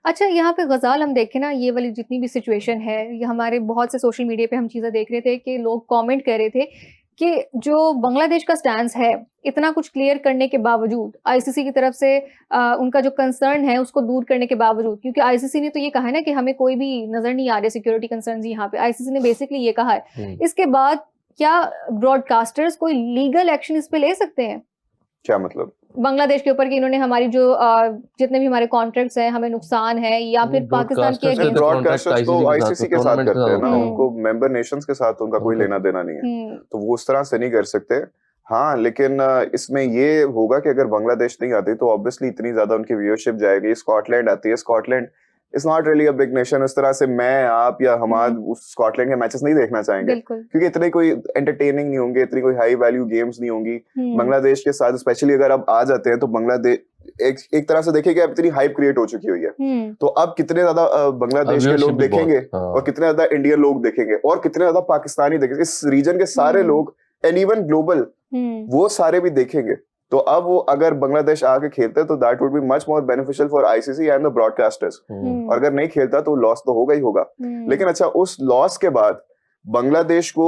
अच्छा, यहाँ पे ग़ज़ाल हम देखें ना, ये वाली जितनी भी सिचुएशन है, ये हमारे बहुत से सोशल मीडिया पे हम चीज़ें देख रहे थे कि लोग कमेंट कर रहे थे कि जो बांग्लादेश का स्टैंस है, इतना कुछ क्लियर करने के बावजूद, आईसीसी की तरफ से उनका जो कंसर्न है उसको दूर करने के बावजूद, क्योंकि आईसीसी ने तो ये कहा है ना कि हमें कोई भी नज़र नहीं आ रहे सिक्योरिटी कंसर्न्स यहाँ पे, आईसीसी ने बेसिकली ये कहा है। इसके बाद क्या ब्रॉडकास्टर्स कोई लीगल एक्शन इस पे ले सकते हैं? क्या मतलब? बांग्लादेश के ऊपर कि इन्होंने हमारी जो जितने भी हमारे कॉन्ट्रैक्ट्स हैं हमें नुकसान है, या फिर पाकिस्तान के नहीं, अगेंस्ट ब्रॉडकास्टर्स तो आईसीसी के साथ करते हैं ना, उनको मेंबर नेशंस के साथ उनका कोई लेना देना नहीं है, तो वो उस तरह से नहीं कर सकते। हाँ, लेकिन इसमें ये होगा कि अगर बांग्लादेश नहीं आती तो ऑब्वियसली इतनी ज्यादा उनकी व्यूअरशिप जाएगी। स्कॉटलैंड आती है, Scotland it's not really a big nation, इस तरह से मैं आप या हमारे स्कॉटलैंड के मैचेस नहीं देखना चाहेंगे क्योंकि इतने कोई एंटरटेनिंग नहीं होंगे, इतनी कोई हाई वैल्यू गेम्स नहीं होंगी। बांग्लादेश के साथ स्पेशली अगर आप आ जाते हैं तो बांग्लादेश एक तरह से देखिए अब इतनी हाइप क्रिएट हो चुकी हुई है, तो अब कितने ज्यादा बांग्लादेश के लोग देखेंगे और कितने ज्यादा इंडियन लोग देखेंगे और कितने ज्यादा पाकिस्तानी देखेंगे, इस रीजन के सारे लोग एंड इवन ग्लोबल वो सारे भी देखेंगे। तो अब वो अगर बांग्लादेश आके खेलते तो that would be much more beneficial for ICC and the broadcasters. और अगर नहीं खेलता तो लॉस तो होगा ही होगा। लेकिन अच्छा, उस लॉस के बाद बांग्लादेश को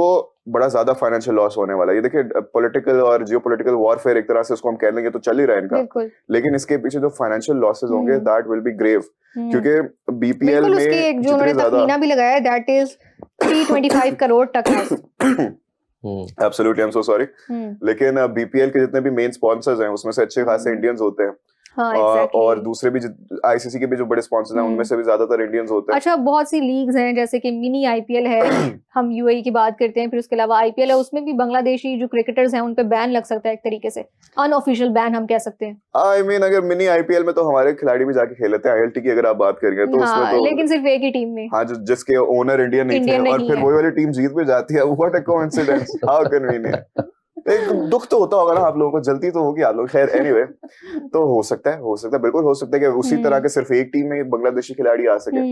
बड़ा ज्यादा फाइनेंशियल लॉस होने वाला है। ये देखिए, पॉलिटिकल और जियोपॉलिटिकल वॉरफेयर एक तरह से उसको हम कह लेंगे तो चल ही रहा है इनका, लेकिन इसके पीछे जो फाइनेंशियल लॉसेस होंगे दैट विल बी ग्रेव, क्योंकि बीपीएल में एक जो उन्होंने तखमीना भी लगाया है दैट इज 325 करोड़ तक। Absolutely, I am so sorry. लेकिन बीपीएल के जितने भी मेन स्पॉन्सर्स हैं उसमें से अच्छे खासे इंडियंस होते हैं। हाँ, exactly. और दूसरे भी आईसीसी के भी जो बड़े स्पॉन्सर्स हैं उनमें से भी ज्यादातर इंडियंस होते हैं। अच्छा, बहुत सी लीग्स हैं जैसे कि मिनी आईपीएल है, हम यूएई की बात करते हैं, फिर उसके अलावा आईपीएल है, उसमें भी बांग्लादेशी जो क्रिकेटर्स हैं उन पे बैन लग सकता है, एक तरीके से अनऑफिशियल बैन हम कह सकते हैं। आई मीन अगर मिनी आईपीएल में तो हमारे खिलाड़ी भी जाके खेल लेते हैं, आईएलटी की अगर आप बात करेंगे तो उसमें तो, लेकिन सिर्फ एक ही टीम में, हाँ, जिसके ओनर इंडियन नहीं थे और फिर वही वाली टीम जीत भी जाती है। What a coincidence, how convenient. एक दुख तो होता होगा ना आप लोगों को, जल्दी तो होगी आप लोग, खैर एनीवे। तो हो सकता है बिल्कुल हो सकता है कि उसी तरह के सिर्फ एक टीम में बांग्लादेशी खिलाड़ी आ सके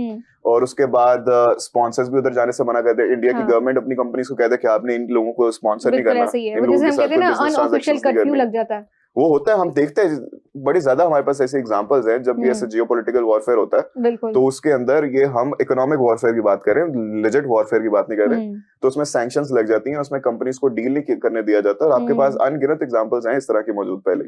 और उसके बाद स्पॉन्सर्स भी उधर जाने से मना कर दे। इंडिया की गवर्नमेंट अपनी कंपनीज को कह दे कि आपने इन लोगों को स्पॉन्सर नहीं करना, इन लोगों के साथ बिजनेस ट्रांजैक्शंस लग जाता है। वो होता है, हम देखते हैं बड़ी ज्यादा हमारे पास ऐसे एग्जांपल्स हैं जब भी ऐसे जियोपॉलिटिकल वॉरफेयर होता है तो उसके अंदर ये हम इकोनॉमिक वॉरफेयर की बात कर रहे हैं, लेजिट वॉरफेयर की बात नहीं कर रहे, तो उसमें सैंक्शंस लग जाती हैं, उसमें कंपनीज को डील नहीं करने दिया जाता और आपके पास अनगिनत एग्जांपल्स हैं इस तरह के मौजूद पहले।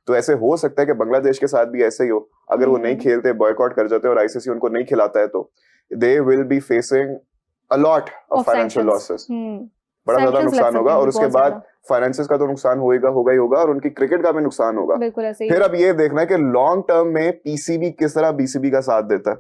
तो ऐसे हो सकता है कि बांग्लादेश के साथ भी ऐसे ही हो, अगर वो नहीं खेलते, बॉयकॉट कर जाते और आईसीसी उनको नहीं खिलाता है तो they will be facing a lot of financial losses, बड़ा ज्यादा नुकसान होगा और उसके बाद फाइनेंसेस का तो नुकसान होगा ही होगा और उनकी क्रिकेट का भी नुकसान होगा। फिर अब ये देखना है कि लॉन्ग टर्म में पीसीबी किस तरह बीसीबी का साथ देता है,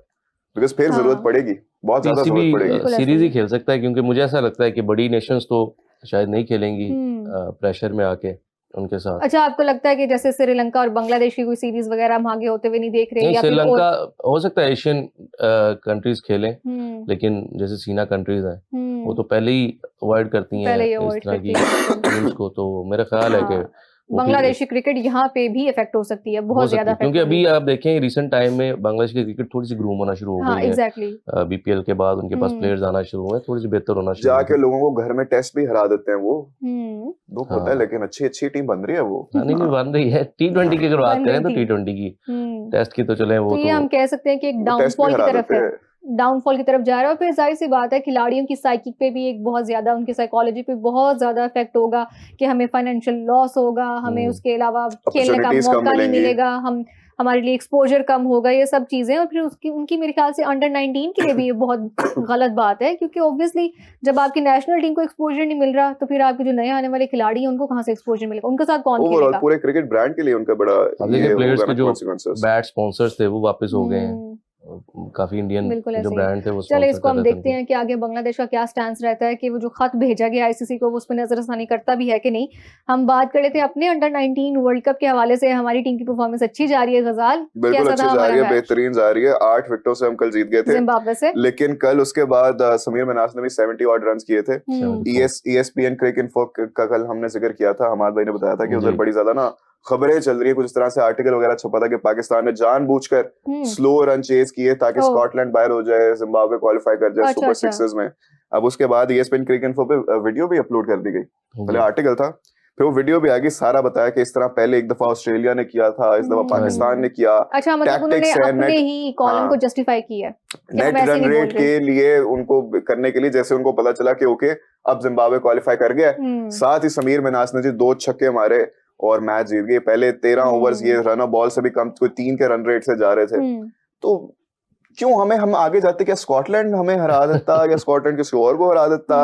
बिकॉज़ फिर जरूरत पड़ेगी, बहुत ज्यादा जरूरत पड़ेगी। सीरीज ही खेल सकता है क्योंकि मुझे ऐसा लगता है कि बड़ी नेशंस तो शायद नहीं खेलेंगी प्रेशर में आके उनके साथ। अच्छा, आपको लगता है कि जैसे श्रीलंका और बांग्लादेश की कोई सीरीज वगैरह हम आगे होते हुए नहीं देख रहे? या श्रीलंका हो सकता है एशियन कंट्रीज खेलें, लेकिन जैसे सीना कंट्रीज हैं वो तो पहले ही अवॉइड करती हैं इस तरह की टीम्स को, तो मेरा ख्याल है कि बांग्लादेशी क्रिकेट यहाँ पे भी इफेक्ट हो सकती है, बहुत ज्यादा, क्योंकि अभी आप देखें रिसेंट टाइम में बांग्लादेश की क्रिकेट थोड़ी सी ग्रूम होना शुरू हो गई है। बीपीएल के बाद उनके पास प्लेयर्स आना शुरू हुए, थोड़ी सी बेहतर होना शुरू, जाके लोगों को घर में टेस्ट भी हरा देते हैं वो, दुख होता है, लेकिन अच्छी टीम बन रही है वो। नहीं बन रही है। T20 की अगर बात करें तो T20 की, टेस्ट की तो चले वो तो हम कह सकते हैं कि एक डाउनफॉल की तरफ है, डाउनफॉल की तरफ जा रहा है। और फिर जाहिर सी बात है खिलाड़ियों की साइकिक पे भी एक बहुत ज्यादा, उनकी साइकोलॉजी पे बहुत ज्यादा इफेक्ट होगा कि हमें फाइनेंशियल लॉस होगा, हमें उसके अलावा खेलने का मौका नहीं मिलेगा, हमारे लिए एक्सपोजर कम होगा, ये सब चीजें। और फिर उनकी मेरे ख्याल से अंडर 19 के लिए भी ये बहुत गलत बात है, क्योंकि ऑब्वियसली जब आपकी नेशनल टीम को एक्सपोजर नहीं मिल रहा तो फिर आपके जो नए आने वाले खिलाड़ी हैं उनको कहाँ से एक्सपोजर मिलेगा, उनके साथ कौन खेलेगा? पूरे क्रिकेट ब्रांड के लिए उनका बड़ा प्लेयर्स के जो बैड स्पॉन्सर्स थे वो वापस हो गए हैं, काफी इंडियन जो ब्रांड थे वो। चलो इसको हम देखते हैं कि आगे बांग्लादेश का क्या स्टैंस रहता है, कि वो जो खत भेजा गया आईसीसी को वो उस पर नजरसानी करता भी है कि नहीं। हम बात कर लेते हैं अपने अंडर 19 वर्ल्ड कप के हवाले से। हमारी टीम की परफॉर्मेंस अच्छी जा रही है ग़ज़ाल, बिल्कुल अच्छी जा रही है, बेहतरीन जा रही है। 8 विकेटों से हम कल जीत गए थे जिम्बाब्वे से, लेकिन कल उसके बाद समीर मनास ने भी 70 ऑड रन किए थे। ESPN क्रिक इन्फो का कल हमने जिक्र किया था, हमाद भाई ने बताया था कि उधर बड़ी ज्यादा ना खबरें चल रही है, कुछ इस तरह से आर्टिकल वगैरह छपा था कि पाकिस्तान ने जानबूझकर स्लो रन चेज किए ताकि स्कॉटलैंड बाहर हो जाए, जिम्बाब्वे क्वालिफाई कर जाए सुपर सिक्सेस में। अब उसके बाद ESPN क्रिक इन्फो पे वीडियो भी अपलोड कर दी गई, पहले आर्टिकल था, फिर वो वीडियो भी आ गई, सारा बताया कि इस तरह पहले एक दफा ऑस्ट्रेलिया ने किया था, इस दफा पाकिस्तान ने किया। अच्छा, मतलब उन्होंने अपने ही कॉलम को जस्टिफाई किया नेट रन रेट के लिए, उनको करने के लिए, जैसे उनको पता चला कि ओके अब जिम्बाब्वे क्वालिफाई कर गया, साथ ही समीर मिनास ने जी 2 छक्के मारे और मैच जीत गए। पहले 13 ओवर्स ये रन ऑफ बॉल से भी कम, कोई 3 के रन रेट से जा रहे थे। तो क्यों हम आगे जाते, क्या स्कॉटलैंड हमें हरा देता या स्कॉटलैंड किसी और को हरा देता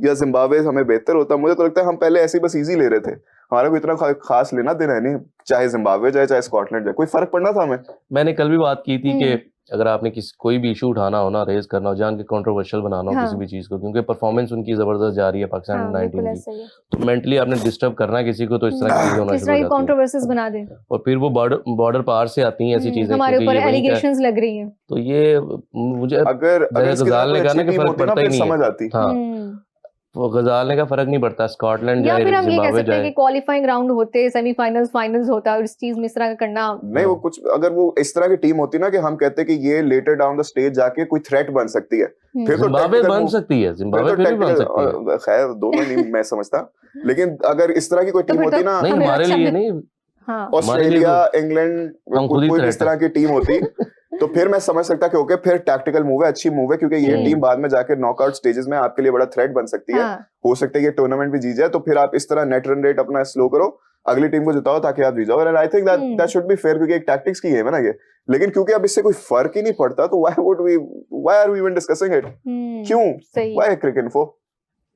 या जिम्बाब्वे हमें बेहतर होता? मुझे तो लगता है हम पहले ऐसे बस इजी ले रहे थे, हमारा कोई इतना खास लेना देना नहीं, चाहे जिम्बाब्वे जाए चाहे स्कॉटलैंड जाए, कोई फर्क पड़ना था हमें। मैंने कल भी बात की थी कि अगर आपने कोई भी इशू उठाना हो ना, रेज करना हो, जान के कंट्रोवर्शियल बनाना हो किसी भी चीज को, क्योंकि परफॉर्मेंस उनकी जबरदस्त जा रही है पाकिस्तान अंडर 19 की, तो मेंटली आपने डिस्टर्ब करना है किसी को, तो इस तरह की चीजें होना शुरू हो जाती है, कंट्रोवर्सीज बना दे, और फिर वो बॉर्डर पार से आती हैं ऐसी चीजें, हमारे ऊपर एलिगेशंस लग रही हैं। तो ये मुझे अगर गजाल ने कहा ना कि फर्क पड़ता ही नहीं समझ आती। हाँ, वो गजाल ने का फर्क नहीं पड़ता, स्कॉटलैंड या फिर हम ये कह सकते हैं कि क्वालिफाइंग राउंड होते, सेमीफाइनल्स, फाइनल्स होता है, और इस चीज में इस तरह का करना नहीं, वो कुछ अगर वो इस तरह की टीम होती ना कि हम कहते कि ये लेटर डाउन द स्टेज जाके कोई थ्रेट बन सकती है, फिर तो जिम्बाब्वे बन सकती है, जिम्बाब्वे फिर भी बन सकती है, खैर दोनों नहीं मैं समझता, लेकिन अगर इस तरह की कोई टीम होती ना, नहीं हमारे लिए नहीं, ऑस्ट्रेलिया, इंग्लैंड, कोई इस तरह की टीम होती तो फिर मैं समझ सकता कि ओके फिर टैक्टिकल मूव है, अच्छी मूव है, क्योंकि ये टीम बाद में जाके नॉकआउट स्टेजेस में आपके लिए बड़ा थ्रेट बन सकती है, हो सकता है ये टूर्नामेंट भी जीत जाए, तो फिर आप इस तरह नेट रन रेट अपना स्लो करो, अगली टीम को जिताओ ताकि आप जीत जाओ। And I think that should be fair, क्योंकि एक टैक्टिक्स की गेम है ना ये, लेकिन क्योंकि अब इससे कोई फर्क ही नहीं पड़ता, तो why are we even discussing it? क्यों? Why cricket info?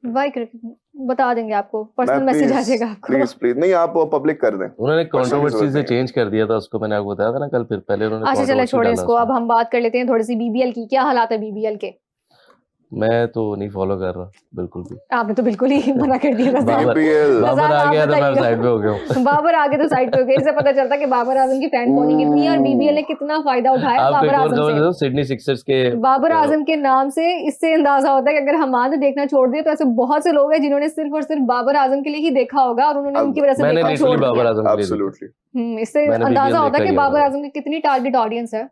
Why cricket बता देंगे आपको, पर्सनल मैसेज आ जाएगा आपको, प्लीज नहीं, आप पब्लिक कर दें। उन्होंने कंट्रोवर्सी से चेंज कर दिया था उसको, मैंने आपको बताया था ना कल, फिर पहले उन्होंने। अच्छा चलो छोड़े इसको, अब हम बात कर लेते हैं थोड़ी सी बीबीएल की। क्या हालात है बीबीएल के? मैं तो नहीं फॉलो कर रहा बिल्कुल भी। आपने तो बिल्कुल ही मना कर दिया था। बाबर आ गया तो मैं साइड पे हो गया। बाबर आ गया तो साइड पे हो गया, इससे पता चलता कि बाबर आजम की फैन फॉलोइंग कितनी है और बीबीएल ने कितना फायदा उठाया बाबर आजम से। सिडनी सिक्सर्स के बाबर आजम के नाम से इससे अंदाजा होता है कि अगर हमारे देखना छोड़ दिया तो ऐसे बहुत से लोग हैं जिन्होंने सिर्फ और सिर्फ बाबर आजम के लिए ही देखा होगा और उन्होंने उनकी वजह से देखना छोड़ दिया। इससे अंदाजा होता है कि बाबर आजम की कितनी टारगेट ऑडियंस है।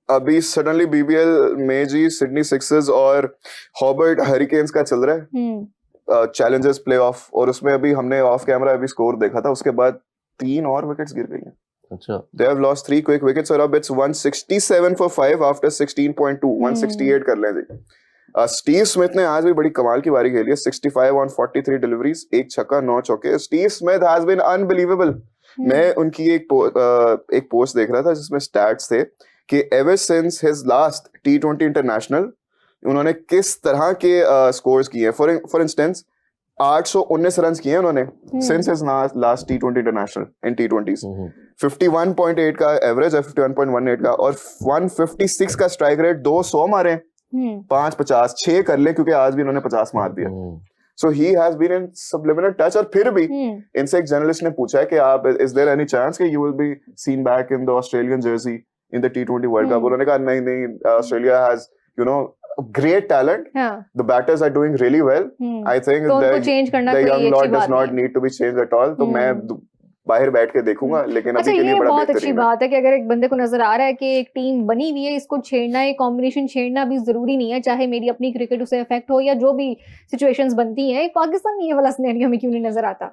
अभी सडनली बीबीएल में जी सिडनी सिक्सर्स और हॉबर्ट हरिकेन्स का चल रहा है चैलेंजर्स प्लेऑफ, और उसमें अभी हमने ऑफ कैमरा अभी स्कोर देखा था, उसके बाद 3 और विकेट्स गिर गई हैं। अच्छा, they have lost 3 quick wickets और अब it's 167 for 5 after 16.2, 168 कर लें जी। स्टीव स्मिथ ने आज भी बड़ी कमाल की बारी खेली है, 65 on 43 डिलीवरीज, 1 छक्का 9 चौके। Steve Smith has been unbelievable. मैं उनकी एक पोस्ट देख रहा था जिसमें स्टैट्स थे कि ever since his last T20 international उन्होंने किस तरह के स्कोर्स किए। फॉर इंस्टेंस 819 रन किए उन्होंने since his last T20 international in T20s। 51.8 का एवरेज है, 51.18 का, और 156 का स्ट्राइक रेट, 200 मारे, 550, 6 कर ले क्योंकि आज भी उन्होंने 50 मार दिया। So he has been in subliminal touch। और फिर भी इनसे एक जर्नलिस्ट ने पूछा है कि आप is there any chance कि you will be seen back in the Australian jersey in the T20 World Cup? उन्होंने कहा नहीं, Australia has great talent, the batters are doing really well, I think the young lot does not need to be changed at all। तो मैं बाहर बैठ के देखूंगा, लेकिन अभी के लिए बड़ा बहुत अच्छी बात है कि अगर एक बंदे को नजर आ रहा है कि एक टीम बनी हुई है, इसको छेड़ना, एक कॉम्बिनेशन छेड़ना भी जरूरी नहीं है, चाहे मेरी अपनी क्रिकेट उसे इफेक्ट हो या जो भी सिचुएशंस बनती हैं। पाकिस्तान में ये वाला सिनेरियो में क्यों नहीं नजर आता?